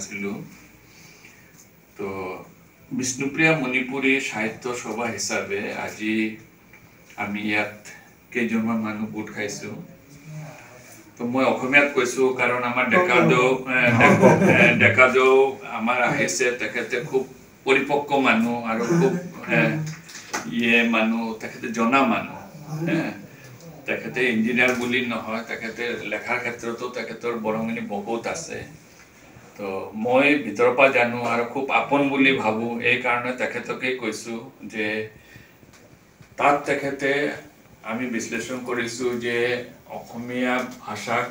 নাছিলোঁ তো বিষ্ণুপ্ৰিয়া মণিপুৰী সাহিত্য সভা হিচাপে আজি আমি ইয়াত কেইজনমান মানুহ গোট খাইছোঁ তো মই অসমীয়াত কৈছোঁ কাৰণ আমাৰ ডেকাদেউ আমাৰ আহিছে তেখেতে খুব পৰিপক্ক মানুহ আৰু খুব মানুহ তেখেতে জনা মানুহ তেখেতে ইঞ্জিনিয়াৰ বুলি নহয় তেখেতে লেখাৰ ক্ষেত্ৰতো তেখেতৰ বৰঙণি বহুত আছে তো মই ভিতৰৰ পৰা জানো আৰু খুব আপোন বুলি ভাবোঁ এই কাৰণে তেখেতকেই কৈছোঁ যে তাত তেখেতে আমি বিশ্লেষণ কৰিছোঁ যে অসমীয়া ভাষাক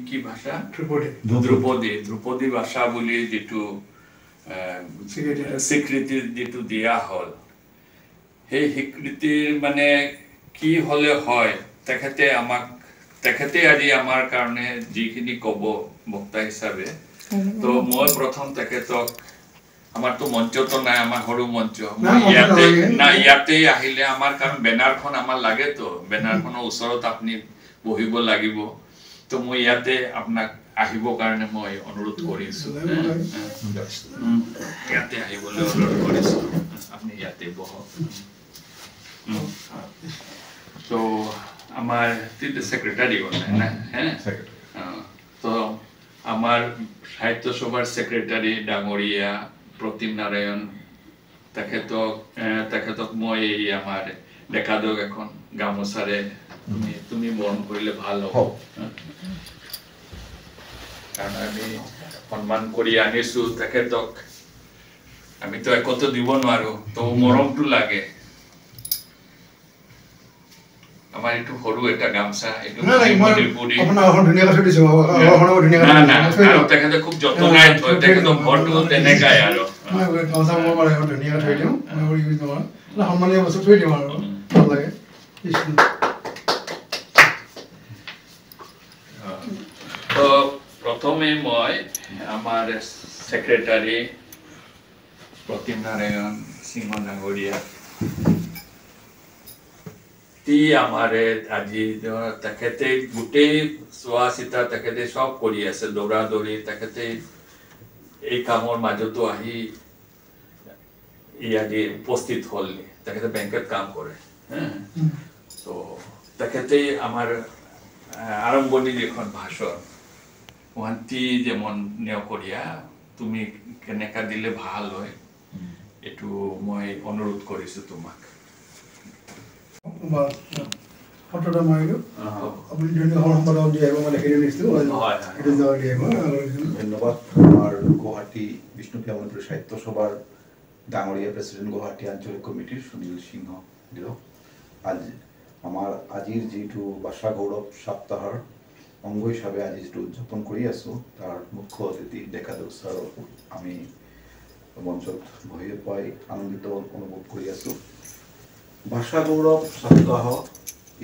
কি ভাষা ধ্ৰুপদী ভাষা বুলি যিটো স্বীকৃতি যিটো দিয়া হ'ল সেই স্বীকৃতিৰ মানে কি হ'লে হয় তেখেতে আজি আমাৰ কাৰণে যিখিনি ক'ব বক্তা হিচাপে তো মই প্ৰথম তেখেতক আমাৰতো মঞ্চতো নাই আমাৰ সৰু মঞ্চ ইয়াতে আহিলে আমাৰ কাৰণ বেনাৰখন আমাৰ লাগেতো বেনাৰখনৰ ওচৰত আপুনি বহিব লাগিব তো মই ইয়াতে আপোনাক আহিবৰ কাৰণে মই অনুৰোধ কৰিছোঁ ইয়াতে আহিবলৈ অনুৰোধ কৰিছোঁ আপুনি ইয়াতে বহক তো আমার সেক্রেটারি না হ্যাঁ তো আমার সাহিত্য সভার সেক্রেটারি ডাঙরিয়া প্রতিম নারায়ণ তেখেতক মই আমার ডেকাদেউক এখন গামোচাৰে তুমি মৰম কৰিলে ভাল হ'ব কাৰণ আমি সন্মান কৰি আনিছো তেখেতক আমিতো একতো দিব নোৱাৰো তো মৰমটো লাগে আমাৰ এইটো সৰু এটা গামছা এইটো তেখেতে খুব যতনাই থয় তেখেতৰ ঘৰটো তেনেকাই আৰু সন্মানীয় বস্তু থৈ দিওঁ আৰু ভাল লাগে তো প্ৰথমে মই আমাৰ সেক্ৰেটাৰী প্ৰতিম নাৰায়ণ সিংহ ডাঙৰীয়া আমাৰে আজি তেখেতে গোটেই চোৱা চিতা তেখেতে সব কৰি আছে দৌৰা দৌৰি তেখেতে এই কামৰ মাজতো আহি আজি উপস্থিত হল তেখেতে বেংকত কাম কৰে তো তেখেতে আমাৰ আৰম্ভণি এখন ভাষণ ওহান্তি যেমন নেওকৰীয়া তুমি কেনেকা দিলে ভাল হয় এইটো মই অনুৰোধ কৰিছোঁ তোমাক ফটোটা মাৰিলোঁ আপুনি সম্পাদক দি আহিব মানে সেইটো নিছিলোঁ ধন্যবাদ আমাৰ গুৱাহাটী বিষ্ণুপ্ৰিয়া মণিপুৰী সাহিত্য সভাৰ ডাঙৰীয়া প্ৰেচিডেণ্ট গুৱাহাটী আঞ্চলিক কমিটিৰ সুনীল সিংহ দিয়ক আজি আমাৰ আজিৰ যিটো ভাষা গৌৰৱ সপ্তাহৰ অংগ হিচাপে আজি যিটো উদযাপন কৰি আছোঁ তাৰ মুখ্য অতিথি ডেকাদেউ ছাৰক আমি মঞ্চত বহি পাই আনন্দিত অনুভৱ কৰি আছোঁ ভাষা গৌৰৱ সপ্তাহ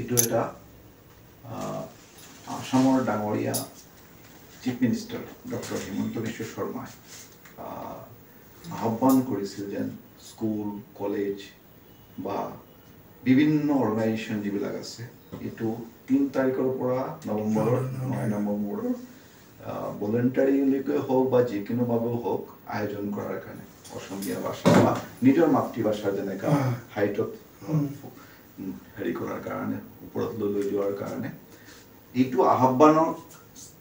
এইটো এটা আসামৰ ডাঙৰীয়া chief minister doctor Himanta Biswa শৰ্মাই আহ্বান কৰিছিল যেন স্কুল কলেজ বা বিভিন্ন অৰ্গেনাইজেশ্যন যিবিলাক আছে এইটো 3 তাৰিখৰ পৰা নৱেম্বৰৰ 9 নৱেম্বৰৰ ভলেণ্টাৰীলৈকে হওক বা যিকোনোভাৱেও হওক আয়োজন কৰাৰ কাৰণে অসমীয়া ভাষা বা নিজৰ মাতৃভাষা যেনেকা হাইটত হেৰি কৰাৰ কাৰণে ওপৰত লৈ যোৱাৰ কাৰণে এইটো আহ্বানক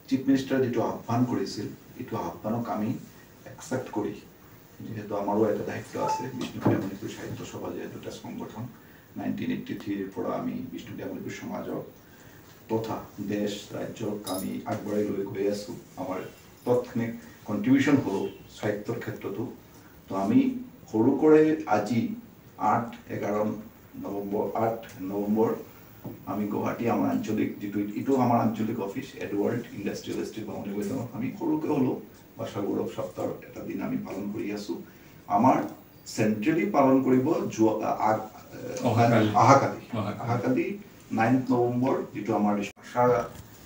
চিফ মিনিষ্টাৰ যিটো আহ্বান কৰিছিল এইটো আহ্বানক আমি একচেপ্ট কৰি যেহেতু আমাৰো এটা দায়িত্ব আছে বিষ্ণুপ্ৰিয়া মণিপুৰী সাহিত্য সভা যিহেতু এটা সংগঠন 1983 পৰা আমি বিষ্ণুপ্ৰিয়া মণিপুৰী সমাজক তথা দেশ ৰাজ্যক আমি আগবঢ়াই লৈ গৈ আছোঁ আমাৰ তৎক্ষণিক কণ্ট্ৰিবিউশ্যন হ'ল সাহিত্যৰ ক্ষেত্ৰতো তো আমি সৰু কৰি আজি 8 নৱেম্বৰ আমি গুৱাহাটী আমাৰ আঞ্চলিক যিটো এইটো আমাৰ আঞ্চলিক অফিচ এডৱাৰ্ড ইণ্ডাষ্ট্ৰিয়েল এষ্টেট বামুণীমৈদামত আমি সৰুকৈ হ'লেও ভাষা গৌৰৱ সপ্তাহৰ এটা দিন আমি পালন কৰি আছোঁ আমাৰ চেণ্ট্ৰেলি পালন কৰিব অহাকালি 9 নৱেম্বৰ যিটো আমাৰ ভাষা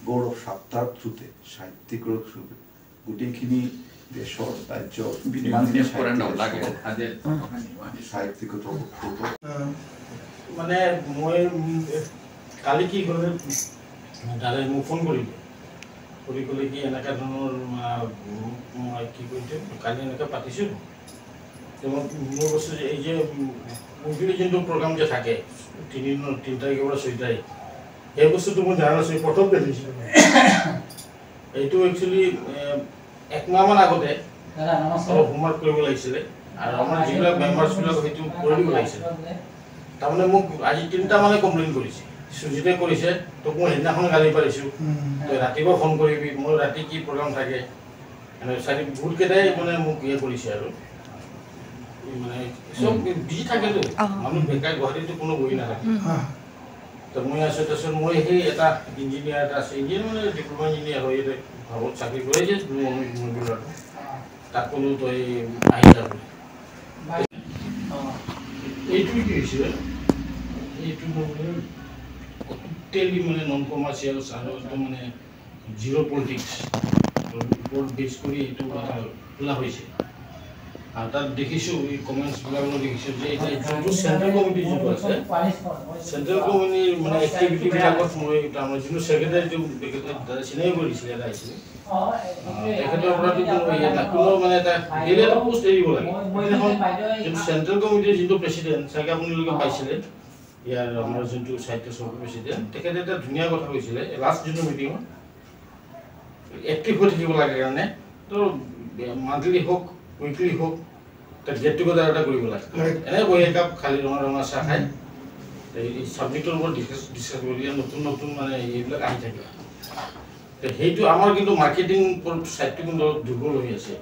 গৌৰৱ সপ্তাহৰ থ্ৰুতে সাহিত্যিক থ্ৰুতে গোটেইখিনি দেশৰ ৰাজ্য সাহিত্যিক মানে মই কালি কি ক'লে দাদাই মোক ফোন কৰিলোঁ কৰি ক'লে কি এনেকুৱা ধৰণৰ কি কৰিছে কালি এনেকৈ পাতিছোঁ মোৰ বস্তু এই যে উইকলি যোনটো প্ৰগ্ৰাম যে থাকে 3 তাৰিখৰ পৰা 6 তাৰিখ এই বস্তুটো মই জানা নাছিলোঁ প্ৰথম দেখিছিলোঁ এইটো একচুৱেলি 1 মাহমান আগতে অলপ হোমৱৰ্ক কৰিব লাগিছিলে আৰু আমাৰ যিবিলাক মেম্বাৰ্ছবিলাক সেইটো কৰি দিব লাগিছিলে তাৰমানে মোক আজি 3টা মানে কমপ্লেইন কৰিছে সুজিতে কৰিছে তোক মই সেইদিনাখন গালি পাৰিছোঁ তই ৰাতিপুৱা ফোন কৰিবি মোৰ ৰাতি কি প্ৰগ্ৰাম থাকে বহুতকেইটাই মানে মোক কৰিছে আৰু মানে চব বিজি থাকেতো মানুহ বেকাৰ গুৱাহাটীতো কোনো বহি নাথাকে তো মই আছোঁ তাৰপিছত মই সেই এটা ইঞ্জিনিয়াৰ এটা আছে ইঞ্জিনিয়াৰ মানে ডিপ্ল'মা ইঞ্জিনিয়াৰ হৈ ভাবত চাকৰি কৰে যে তাক ক'লো তই আহি যা বুলি এইটো কি হৈছে এইটো টোটেলি মানে নন কমাৰ্চিয়েল আৰু একদম মানে জিৰ' পলিটিক্স ওপৰত বেছ কৰি এইটো খোলা হৈছে আৰু তাত দেখিছোঁ এই কমেণ্টছবিলাকো দেখিছোঁ যে এতিয়া যোনটো চেণ্ট্ৰেল কমিটি যোনটো আছে চেণ্ট্ৰেল কমিটিৰ মানে এক্টিভিটিবিলাকত মই তাৰমানে যোনটো ছেক্ৰেটাৰীটো চিনাকি কৰি দিছিলে এটা আহিছিলে তেখেতৰ পৰাতো কোনো মানে এটা ডেইলি এটা পোষ্ট এৰিব লাগে যোনটো চেণ্ট্ৰেল কমিটিৰ যোনটো প্ৰেচিডেণ্ট চাগে আপোনালোকে পাইছিলে ইয়াৰ আমাৰ যোনটো সাহিত্য সভাৰ প্ৰেচিডেণ্ট তেখেতে এটা ধুনীয়া কথা কৈছিলে লাষ্ট যোনটো মিটিঙত এক্টিভ হৈ থাকিব লাগে কাৰণে তো মান্থলি হওক উইকলি হওক তাত গেট টুগেডাৰ এটা কৰিব লাগে এনে বহি একাপ খালি ৰঙা চাহ খাই এই ছাবজেক্টৰ ওপৰত ডিছকাছ কৰি নতুন নতুন মানে এইবিলাক আহি থাকে সেইটো আমাৰ কিন্তু মাৰ্কেটিং চাইডটো কিন্তু দুৰ্বল হৈ আছে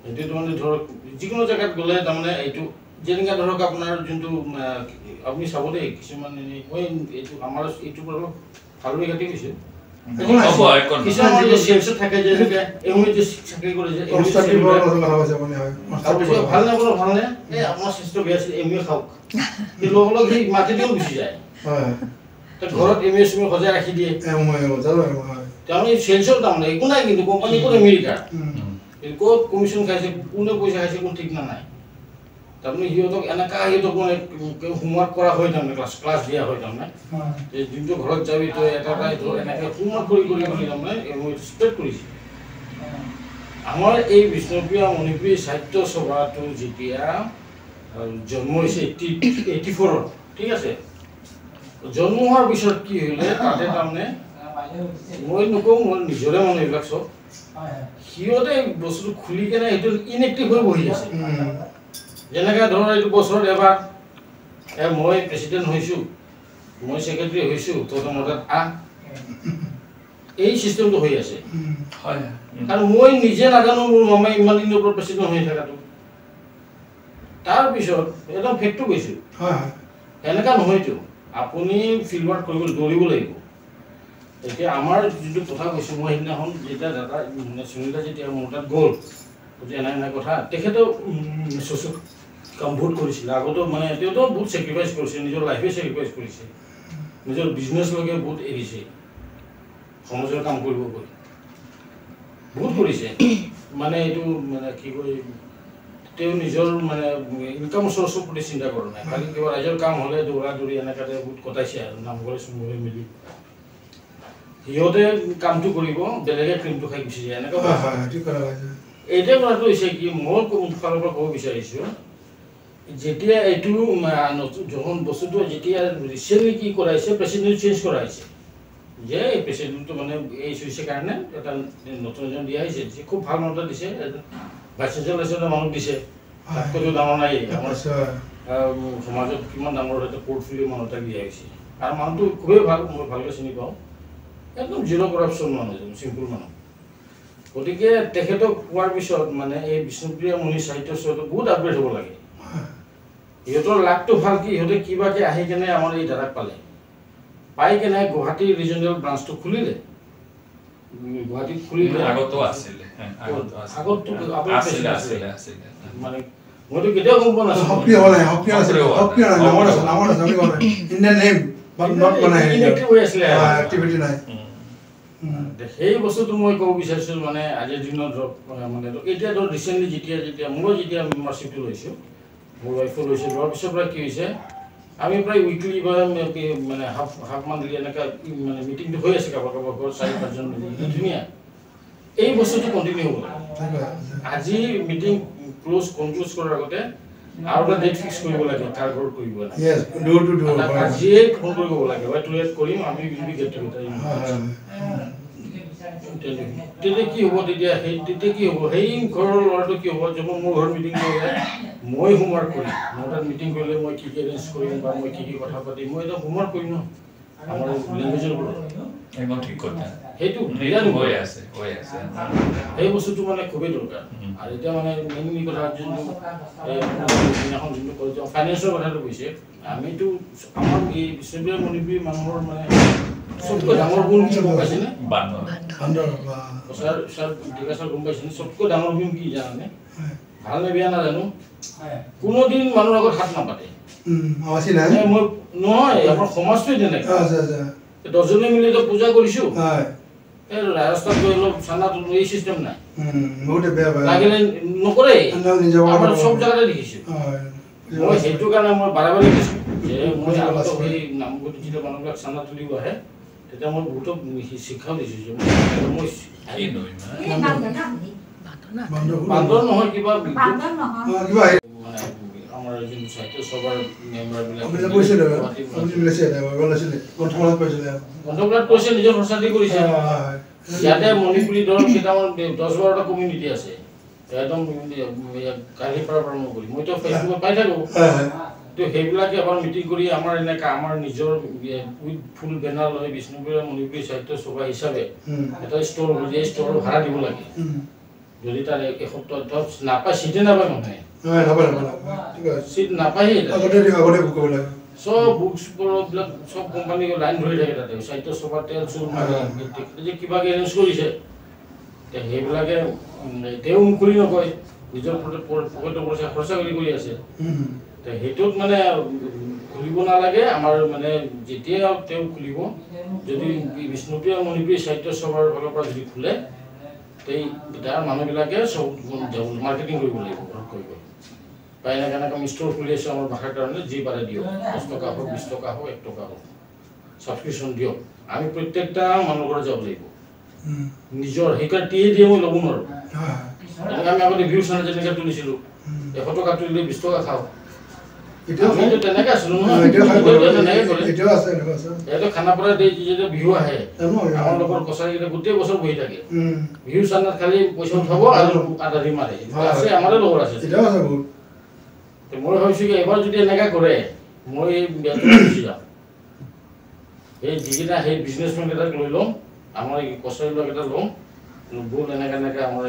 এইটো মানে ধৰক যিকোনো জেগাত গ'লে তাৰমানে এইটো যেনেকৈ ধৰক আপোনাৰ যোনটো আপুনি চাব দেই কিছুমান মই এইটো আমাৰ এইটো বাৰু ভালকৈ কাটি গৈছে কিছুমান চেলছত থাকে যে এওঁৱে যে চাকৰি কৰে যে ভাল নাপাব ভালনে এই আপোনাৰ স্বাস্থ্য বেয়া আছিল এওঁৱে খাওক সেই লগ লগ সেই মাৰ্কেটিং গুচি যায় ঘৰত এওঁৱে চুমে সজাই ৰাখি দিয়ে তাৰমানে চেলছৰ তাৰমানে একো নাই কিন্তু কোম্পানী ক'ত আমেৰিকা ক'ত কমিশ্যন খাইছে কোনে পইচা খাইছে কোনো ঠিক নাই তাৰমানে সিহঁতক এনেকুৱা সিহঁতক মানে হোমৱৰ্ক কৰা হয় তাৰমানে ক্লাছ দিয়া হয় তাৰমানে যোনটো ঘৰত যাবি তই এটা এনেকৈ হোমৱৰ্ক কৰি তাৰমানে স্প্ৰেড কৰিছে আমাৰ এই বিষ্ণুপ্ৰিয়া মণিপুৰী সাহিত্য সভাটো যেতিয়া জন্ম হৈছে 84ত ঠিক আছে জন্ম হোৱাৰ পিছত কি হ'লে তাতে তাৰমানে মই নকওঁ মোৰ নিজৰে মনে এইবিলাক চব সিহঁতে বস্তুটো খুলি কেনে সেইটো ইনএক্টিভ হৈ বহি আছে যেনেকৈ ধৰক এইটো বছৰত এবাৰ মই প্ৰেচিডেণ্ট হৈছোঁ মই ছেক্ৰেটাৰী হৈছোঁ তই মোৰ তাত আহ এই চিষ্টেমটো হৈ আছে কাৰণ মই নিজে নাজানো মোৰ মামাই ইমান দিনৰ পৰা প্ৰেচিডেণ্ট হৈ থকাটো তাৰপিছত একদম ফেক্টটো কৈছোঁ এনেকুৱা নহয়তো আপুনি ফিল্ড ৱাৰ্ক কৰিব দৌৰিব লাগিব এতিয়া আমাৰ যোনটো কথা কৈছোঁ মই সেইদিনাখন যেতিয়া দাদা সুনীতা যেতিয়া মোৰ তাত গ'ল এনে কথা তেখেতেও কাম বহুত কৰিছিলে আগতেও মানে তেওঁতো বহুত চেক্ৰিফাইচ কৰিছে নিজৰ লাইফে চেক্ৰিফাইচ কৰিছে নিজৰ বিজনেছলৈকে বহুত এৰিছে সমাজৰ কাম কৰিব গৈ বহুত কৰিছে মানে এইটো মানে কি কয় তেওঁ নিজৰ মানে ইনকাম চ'ৰ্চৰ প্ৰতি চিন্তা কৰা নাই খালি কিবা ৰাইজৰ কাম হ'লে দৌৰা দৌৰি এনেকৈ বহুত কটাইছে আৰু নামঘৰে চুমঘৰে মিলি সিহঁতে কামটো কৰিব বেলেগে ক্ৰীমটো খাই গুচি যায় এনেকুৱা এইটোৱে কথাটো হৈছে কি মই ফালৰ পৰা ক'ব বিচাৰিছোঁ যেতিয়া এইটো যখন বস্তুটো যেতিয়া ৰিচেণ্টলি কি কৰাইছে প্ৰেচিডেণ্ট চেঞ্জ কৰাইছে যে এই প্ৰেচিডেণ্টটো মানে এই হৈছে কাৰণে এটা নতুন এজন দিয়া হৈছে খুব ভাল মানুহ দিছে ভাইচ চেঞ্চেলৰ মানুহ দিছে তাতকৈতো ডাঙৰ নাই আমাৰ সমাজত কিমান ডাঙৰ এটা পৰ্টফলিঅ' মানুহ এটাক দিয়া হৈছে আৰু মানুহটো খুবেই ভাল মই ভালকৈ চিনি পাওঁ একদম জিৰ' কৰাপশ্যন মানুহ এজন চিম্পুল মানুহ গতিকে তেখেতক পোৱাৰ পিছত মানে এই বিষ্ণুপ্ৰিয়া মণি সাহিত্য সভাটো বহুত আপগ্ৰেড হ'ব লাগে সিহঁতৰ লাভটো ভাল কি সিহঁতে কিবাকৈ আহি কেনে আমাৰ এই দাদাক পাই কেনে গুৱাহাটীৰ ৰিজনেল ব্ৰাঞ্চটো খুলিলে গুৱাহাটীত খুলিলে আগতো আছিলে মানে মইতো কেতিয়াও গম পোৱা নাছিলোঁ সেই বস্তুটো মই ক'ব বিচাৰিছোঁ মানে আজিৰ দিনত ধৰক মানে এতিয়া ধৰক ৰিচেণ্টলি যেতিয়া মই যেতিয়া মেম্বাৰশ্বিপটো লৈছোঁ মোৰ ৱাইফো লৈছোঁ লোৱাৰ পিছৰ পৰা কি হৈছে আমি প্ৰায় উইকলি বা মানে হাফ মান্থলি এনেকুৱা মানে মিটিংটো হৈ আছে কাৰোবাৰ 4-5জন মিলি ধুনীয়া এই বস্তুটো কণ্টিনিউ হ'ব লাগে আজি মিটিং কনক্লুজ কৰাৰ আগতে আৰু এটা ডেট ফিক্স কৰিব লাগে কাৰ ঘৰত কৰিব লাগে আজিয়ে ফোন কৰিব লাগে টুৱেট কৰিম আমি বিবি গেট তেতিয়া কি হ'ব তেতিয়া কি হ'ব সেই ঘৰৰ ল'ৰাটো কি হ'ব যখন মোৰ ঘৰত মিটিং কৰিলে মই হোমৱৰ্ক কৰিম মোৰ তাত মিটিং কৰিলে মই কি এৰেঞ্জ কৰিম বা মই কি কথা পাতিম মই এটা হোমৱৰ্ক কৰিম ন আমাৰ লেংগুৱেজৰ ওপৰত একদম ঠিক কথা সেইটো হৈ আছে সেই বস্তুটো মানে খুবেই দৰকাৰ আৰু এতিয়া মানে মেইনলি কথা যোনটো ফাইনেন্সৰ কথাটো কৈছে আমিতো আমাৰ এই বিশ্ববিদ্যালয় মণিপুৰী মানুহৰ মানে সবকৈ ডাঙৰ গুণ কি গম পাইছেনে ছাৰ গম পাইছেনে সবকৈ ডাঙৰ গুণ কি জানানে ভাল নে বেয়া নাজানো কোনোদিন মানুহৰ আগত হাত নাপাতে মই নহয় আমাৰ সমাজটোৱে তেনেকৈ 10জনে মিলি তো পূজা কৰিছো এই ৰাস্তাত গৈ অলপ চান্দাটো এই চিষ্টেম নাই লাগিলে নকৰে আমাৰ সব জায়গাতে দেখিছো মই সেইটো কাৰণে মই বাৰে দেখিছো যে মই আগত সেই নামগত যেতিয়া মানুহবিলাক চান্দা তুলিব আহে তেতিয়া মই বহুতো শিক্ষাও দিছো যে মই বান্দৰ নহয় কিবা আমাৰ যোন ছাত্ৰ সভাৰ মেম্বাৰবিলাক কৈছে নিজৰ প্ৰচাৰ কৰিছে ইয়াতে মণিপুৰী দল কেইটামান 10-12টা কমিউনিটি আছে একদম কাহিপাৰা পৰা মই কৰি মইতো ফেচবুকত পাই থাকো তো সেইবিলাকে এবাৰ মিটিং কৰি আমাৰ এনেকা আমাৰ নিজৰ ফুল বেনাৰ লৈ বিষ্ণুপুৰীয়া মণিপুৰী সাহিত্য সভা হিচাপে এটা ষ্ট'ৰ উলিয়াই ষ্ট'ৰ ভাড়া দিব লাগে যদি তাৰ এসপ্তাহ নাপায় চিটে নাপায় মানুহে সিট নাপায় সব বুকস বিলাক সব কোম্পানী লাইন ধৰি থাকে তাতে সাহিত্য সভা তেল চুৰ মাৰি যে কিবা এৰেঞ্জ কৰিছে সেইবিলাকে তেওঁ মুখলি নকয় নিজৰ পকেটৰ পইচা খৰচা কৰি আছে সেইটোত মানে খুলিব নালাগে আমাৰ মানে যেতিয়া তেওঁ খুলিব যদি বিষ্ণুপ্ৰিয়া মণিপুৰী সাহিত্য সভাৰ ফালৰ পৰা যদি খোলে তাৰ মানুহবিলাকে সব মাৰ্কেটিং কৰিব লাগিব কৰিব বা এনেকৈ আমি ষ্ট'ৰ খুলি আছোঁ আমাৰ ভাষাৰ কাৰণে যি পাৰে দিয়ক 10 টকা হওক 20 টকা হওক 1 টকা হওক ছাবস্ক্ৰিপশ্যন দিয়ক আমি প্ৰত্যেকটা মানুহৰ ঘৰত যাব লাগিব নিজৰ সেইকাৰ টিয়ে দিয়ে মই ল'ব নোৱাৰোঁ এনেকৈ আমি আগতে ভিউ চানে যেনেকৈ তুলিছিলোঁ 100 টকা তুলিলে 20 টকা খাওঁ আমিতো তেনেকৈ আছিলোঁ নহয় এইটো খানাপাৰা যেতিয়া বিহু আহে আমাৰ লগৰ কছাৰীকেইটা গোটেই বছৰ বহি থাকে বিহু চানাত খালি পইচা উঠাব আৰু আধা দি মাৰে আছে আমাৰে লগৰ আছে মই ভাবিছোঁ কি এবাৰ যদি এনেকৈ কৰে মই গুচি যাম এই যিকেইটা সেই বিজনেছমেন কেইটাক লৈ ল'ম আমাৰ এই কছাৰী লগকেইটা ল'ম ব'ল এনেকৈ আমাৰ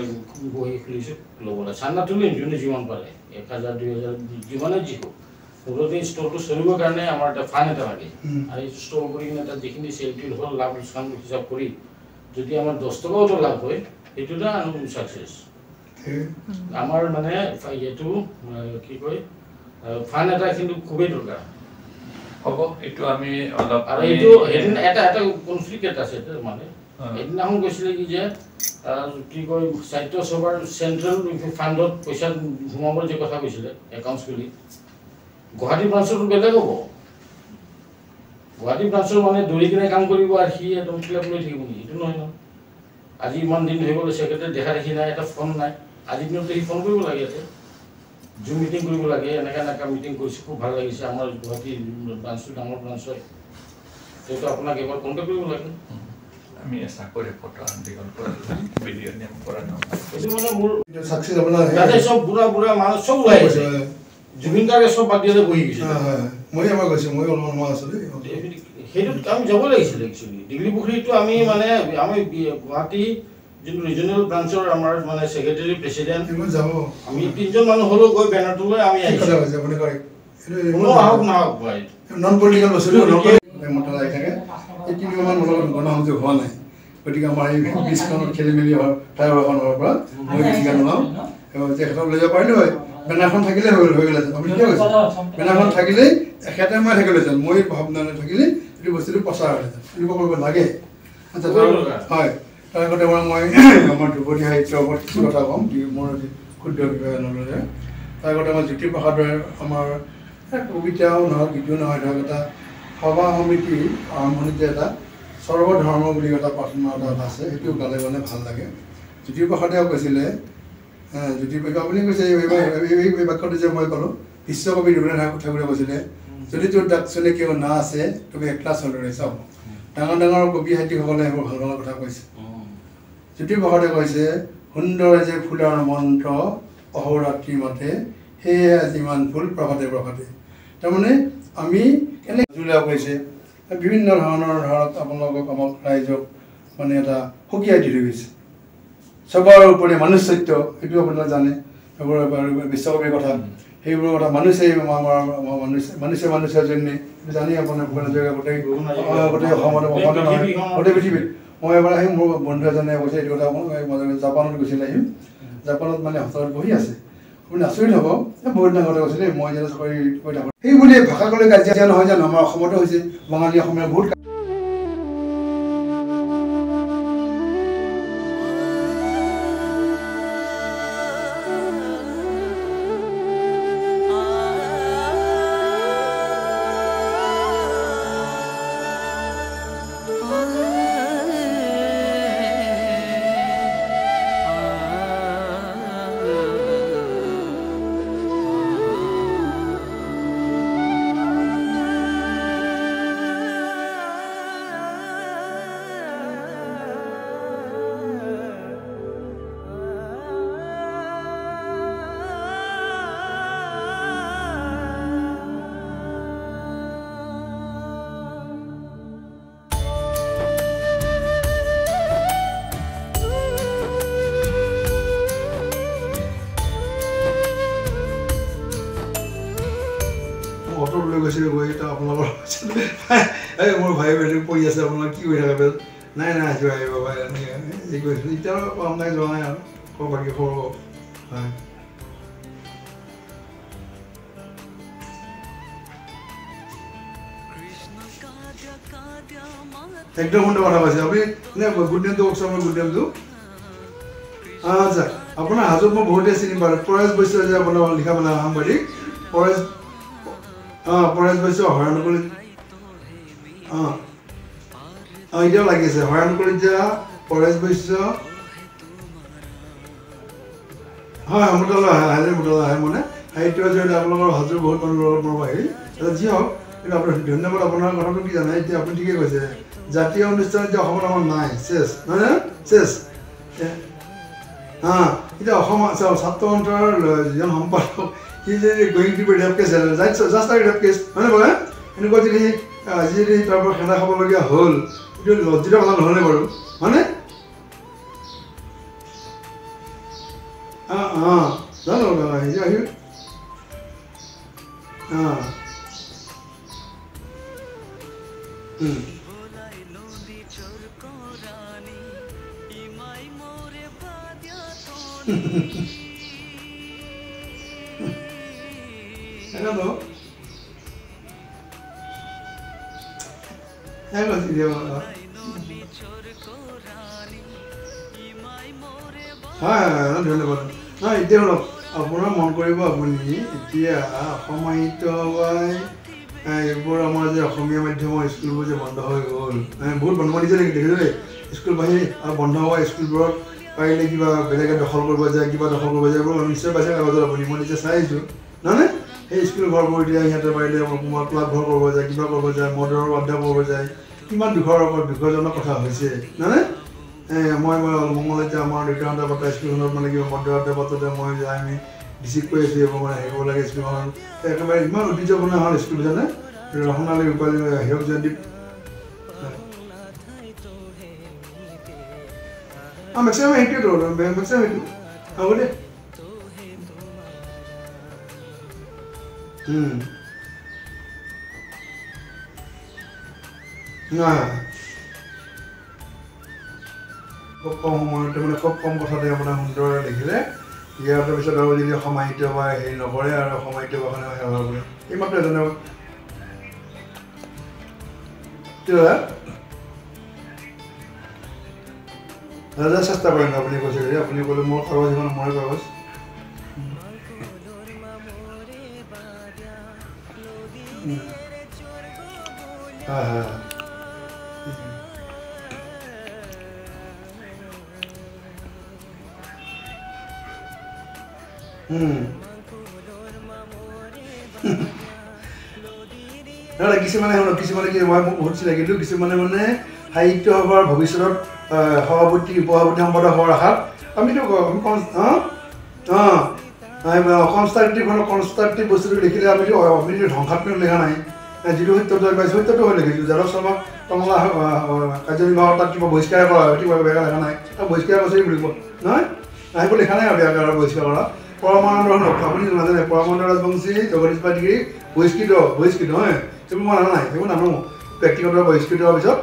বহি খুলিছোঁ ল'বলৈ চান্দা তুলিম যোনে যিমান পাৰে 1000 2000 যিমানে যি হওক পুৰোদিন স্টোৰটো চলিবৰ কাৰণে আমাৰ এটা ফান এটা লাগে আৰু এই স্টোৰ কৰি কিনে তাত যিখিনি চেলটিল হ'ল লাভ লোকচান হিচাপ কৰি যদি আমাৰ 10 টকাও লাভ হয় এইটোটা আনো সাকসেস আমাৰ মানে এইটো কি কয় ফান এটা কিন্তু খুবেই দৰকাৰ হ'ব এইটো আমি অলপ আৰু এইটো এটা কনফ্লিক্ট এটা আছে মানে এদিনাখন কৈছিলে কি যে কি কয় সাহিত্য সভাৰ চেন্ট্ৰেল ফাণ্ডত পইচা ঘুমাবৰ যে কথা কৈছিলে একাউণ্টছ খুলি গুৱাহাটী ব্ৰাঞ্চৰ বেলেগ হ'ব গুৱাহাটী ব্ৰাঞ্চৰ মানে দৌৰি কিনে কাম কৰিব আৰু সি একদম ক্লিয়াৰ কৰি থাকিব নেকি এইটো নহয় ন আজি ইমান দিন হৈ গ'ল ছেক্ৰেটাৰী দেখা দেখি নাই এটা ফোন নাই আজি দিনতে সি ফোন কৰিব লাগে ইয়াতে জুম মিটিং কৰিব লাগে এনেকৈ মিটিং কৰিছোঁ খুব ভাল লাগিছে আমাৰ গুৱাহাটী ব্ৰাঞ্চটো ডাঙৰ ব্ৰাঞ্চ হয় সেইটো আপোনাক এবাৰ কণ্টেক্ট কৰিব লাগে আমি চাকৰি ফটো আনদিগল কৰা ভিডিঅ' নেম কৰা নহয় এইটো মানে মোৰ সাকসেস আপোনাৰ ইয়াতে সব বুঢ়া মানুহ সব ওলাই আছে জুবিন গাৰ্গে সব বাদ দিলে বহি গৈছে মই এবাৰ গৈছোঁ মই অলপমান আছোঁ সেইটোত আমি যাব লাগিছিলে একচুৱেলি ডিগ্ৰী পুখুৰীটো আমি মানে আমি গুৱাহাটী যোনটো ৰিজনেল ব্ৰাঞ্চৰ আমাৰ মানে ছেক্ৰেটাৰী প্ৰেচিডেণ্ট যাব আমি 3জন মানুহ হ'লেও গৈ বেনাৰটো লৈ আমি আহিছোঁ আহক নাহক নন পলিটিকেল বস্তু মতা লাগি থাকে এই 3 মাহমান লগত গণসংযোগ হোৱা নাই গতিকে আমাৰ এই বিছখনত খেলি মেলি হোৱাৰ ফ্লাইঅভাৰখনৰ পৰা মই বেছিকৈ নোলাওঁ তেখেতক লৈ যাব পাৰিলোঁ হয় বেনাৰখন থাকিলে হৈ গ'ল আপুনি কিয় কৈছে বেনাৰখন থাকিলেই এখেতে মই থাকিলেহেঁতেন মই ভাৱনা নাথাকিলে এইটো বস্তুটো প্ৰচাৰ হ'লহেঁতেন এনেকুৱা কৰিব লাগে হয় তাৰ আগতে মই আমাৰ ধ্ৰুপদী সাহিত্যৰ ওপৰত কিছু কথা ক'ম মোৰ ক্ষুদ্ৰ বিভাগে নল'লে তাৰ আগতে আমাৰ জ্যোতিপ্ৰসাদে আমাৰ কবিতাও নহওক গীতো নহয় ধৰক এটা সভা সমিতি আৰম্ভণিতে এটা সৰ্বধৰ্ম বুলি এটা প্ৰাৰ্থনা এটা আছে সেইটো গালে মানে ভাল লাগে জ্যোতিপ্ৰসাদেও কৈছিলে জ্যোতিপ্ৰসাদ আপুনি কৈছে এই বাক্যটো যে মই ক'লোঁ বিশ্বকবি ৰবীন্দ্ৰনাথ ঠাকুৰে কৈছিলে যদি তোৰ দাকচনে কিয় না আছে তুমি একলা চলৰে চাব ডাঙৰ ডাঙৰ কবি সাহিত্যিকসকলে সেইবোৰ ভাল ভাল কথা কৈছে জ্যোতিপ্ৰসাদে কৈছে সুন্দৰ যে ফুলৰ মন্ত্ৰ অহোৰাত্ৰি মাতে সেয়ে যিমান ফুল প্ৰভাতে প্ৰভাতে তাৰমানে আমি কেনেকৈ কৈছে বিভিন্ন ধৰণৰ ধৰক আপোনালোকক আমাক ৰাইজক মানে এটা সকীয়াই দি থৈ গৈছে চবৰ ওপৰি মনুষ্যত্ব সেইটো আপোনালোকে জানে সেইবোৰ বিশ্বকবিৰ কথা সেইবোৰৰ কথা মানুহে মানুষৰ জন্যে জানি আপোনাৰ গোটেই অসমত গোটেই পৃথিৱীত মই এবাৰ আহিম মোৰ বন্ধু এজনে কৈছে এইটো কথা জাপানত গৈছিল আহিম জাপানত মানে হোটেলত বহি আছে আপুনি আচৰিত হ'ব বহুত দিনৰ আগতে কৈছিলে মই যেনে চাকৰি কৰি থাকোঁ সেইবুলি ভাষা ক'লে কাজিয়া নহয় জানো আমাৰ অসমতো হৈছে বঙালী অসমীয়া বহুত অটত লৈ গৈছিলোঁ গৈ এতিয়া আপোনালোকৰ এই মোৰ ভাই বাইদেউ পঢ়ি আছে আপোনালোক কি কৰি থাকে নাই নাই আহিব আহিব বাবা এই কৰিছিলোঁ এতিয়া কাম নাই যোৱা নাই আৰু ক'ব বাকী খবৰ হয় একদম সুন্দৰ কথা কৈছে আপুনি গুড নেমটো কওকচোন আপোনাৰ গুড নেমটো আচ্ছা আপোনাৰ হাজত মই বহুতেই চিনি পালোঁ পৰেশ বৈশ্য যে আপোনাৰ লিখা মানে সাংবাদিক পৰেশ পৰেশ বৈশ্য হৰণ কলিতা এতিয়াও লাগিছে হৰণ কলিতা পৰেশ বৈশ্য হয় মোটালৈ আহে মোটালৈ আহে মানে সাহিত্যৰ জৰিয়তে আপোনালোকৰ হাজৰ বহুত মানুহৰ লগত মোৰ আহিল যি হওক কিন্তু আপোনাৰ ধন্যবাদ আপোনাৰ কথাটো কি জানে এতিয়া আপুনি ঠিকে কৈছে জাতীয় অনুষ্ঠান এতিয়া অসমত আমাৰ নাই চেছ নহয় নে চেছ এতিয়া অসম ছাত্ৰ সন্থাৰ যিজন সম্পাদক সি যদি going to be rape case just like rape case হয়নে বাৰু এনেকুৱা যদি আজি যদি তাৰ পৰা খানা খাবলগীয়া হ'ল এইটো লজ্জিত কথা নহ'লে বাৰু হয়নে জানো আহিব ধন্যবাদ নহয় এতিয়া শুনক আপোনাৰ মন কৰিব আপুনি এতিয়া অসম সাহিত্য এইবোৰ আমাৰ যে অসমীয়া মাধ্যমৰ স্কুলবোৰ যে বন্ধ হৈ গ'ল বহুত বন্ধ নিজে দেখিছোঁ স্কুল বাহিনী আৰু বন্ধ হোৱা স্কুলবোৰত পাৰিলে কিবা বেলেগে দখল কৰিব যায় কিবা দখল কৰিব যায় এইবোৰ নিশ্চয় পাইছে কাগজত আপুনি মই নিজে চাই আহিছোঁ নহয়নে সেই স্কুল ঘৰবোৰ এতিয়া সিহঁতে পাৰিলে ক্লাব ঘৰ কৰিব যায় কিবা কৰিব যায় মদৰ আড্ডা কৰিব যায় কিমান দুখজনক কথা হৈছে নহয়নে মই মংগল এতিয়া আমাৰ দেউতাহঁতে পতা স্কুলখনত মানে কিবা মদৰ আড্ডা পাতোঁতে মই যাই আমি ডিচিক কৰি আছোঁ এইবোৰ মানে হেৰিব লাগে স্কুলখন একেবাৰে ইমান ঐতিহ্যপূৰ্ণ হ'ল স্কুল জানে ৰহনালী ৰূপালী হীৰক জয়ন্তী মেক্সিমাম সেইটোৱেতো মেক্সিমাম সেইটো হ'ব দে খুব কম সময়তে মানে খুব কম কথাতে আপোনাৰ সুন্দৰৰে দেখিলে ইয়াৰ পিছত আৰু যদি অসম সাহিত্য বা হেৰি নকৰে আৰু অসম সাহিত্য বাখনে সেৱা কৰে এইমাত্ৰ এজনে ৰাজা চেষ্টা কৰিম আপুনি কৈছে যে আপুনি ক'লে মোৰ কাগজ এখন মই কাগজ কিছুমানে কি মই বহুত চিনাকিলোঁ কিছুমানে মানে সাহিত্য সভাৰ ভৱিষ্যতত সভাপতি উপসভাপতি সম্পাদক হোৱাৰ আশাত আমিতো কনষ্ট্ৰাকটিভ বস্তুটো দেখিলে আমিতো ধ্বংসাত্মক লেখা নাই যিটো সত্যটো পাইছোঁ সত্যটো হৈ লিখিছোঁ যাদৱ শৰ্মাক কমলা কাৰ্যনিৰ্বাহক তাত কিবা বহিষ্কাৰ কৰা হয় কিবা বেয়া লেখা নাই তাক বহিষ্কাৰ কৰিছে বুলিব নহয় আহিব লেখা নাই আৰু বেয়া কৰা বহিষ্কাৰ কৰা পৰমানন্দ আপুনি নাজানে পৰমানন্দ ৰাজবংশী জগদীশ পাটগিৰি বহিষ্কৃত হয় সেইবোৰ মই নাজানো নাই সেইবোৰ নানো ব্যক্তিগত বহিষ্কৃত হোৱাৰ পিছত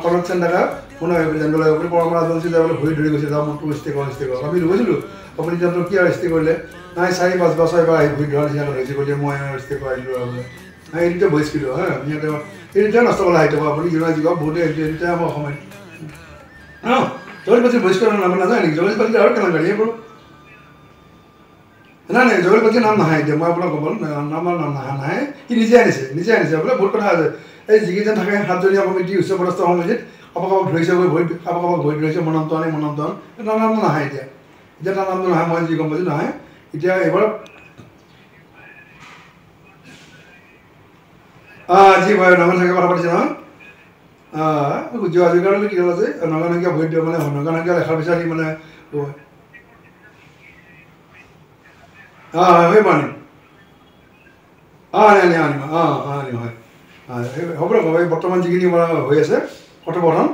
কনক চেণ্ডাকা শুনা জানিব লাগে আপুনি পৰমানন্দ ৰাজবংশী যাবলৈ ভৰি ধৰি গৈছে যাওঁ মোৰটো ষ্টেক আমি গৈছিলোঁ আপুনি এতিয়া কি আৰু ষ্টেক কৰিলে নাই 4-5 বছৰ এবাৰ আহি ভৰি ধৰা নিচিনা হৈছে গতিকে মই ষ্টেক আহিলোঁ আৰু এইটো বহিষ্কৃত সিহঁতে এইটোৱে নষ্ট কৰা আহিব আপুনি যিমান জীৱ বহুতে এইটোৱে আমাৰ অসমত জগদীশ পাটী বহিষ্কাৰ নাম নাযায় নেকি জগদীশ পাটী আৰু কেনেকৈ গাড়ী এইবোৰ নাই জগদীশ পাটীৰ নাম নাহে এতিয়া মই আপোনাক ক'ব নামৰ নাম নাহে সি নিজে আনিছে বোলে বহুত কথা আছে এই যিকেইজন থাকে 7জনীয়া কমিটি উচ্চপদস্থ সমিতিত কাৰোবাক ধৰিছে গৈ কাৰোবাক ভৰি ধৰিছে মোৰ নামটো আনে তাৰ নামটো নাহে এতিয়া তাৰ নামটো নাহে মই যি গম পাইছোঁ নাহে এতিয়া এইবাৰ যি ভাই নগা নাংগীয়া কথা পাতিছে নহয় আজিকালি কি হ'ল আছে নগা নাংগীয়া ভৰি দিওঁ মানে নগা নাংগীয়া লেখাৰ বিচাৰি মানে হয় পানী আনিম হয় হ'ব ৰ'ব এই বৰ্তমান যিখিনি হৈ আছে কথোপকথন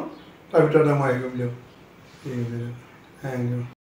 তাৰ ভিতৰতে মই হেৰি কৰিম দিয়ক ঠিক আছে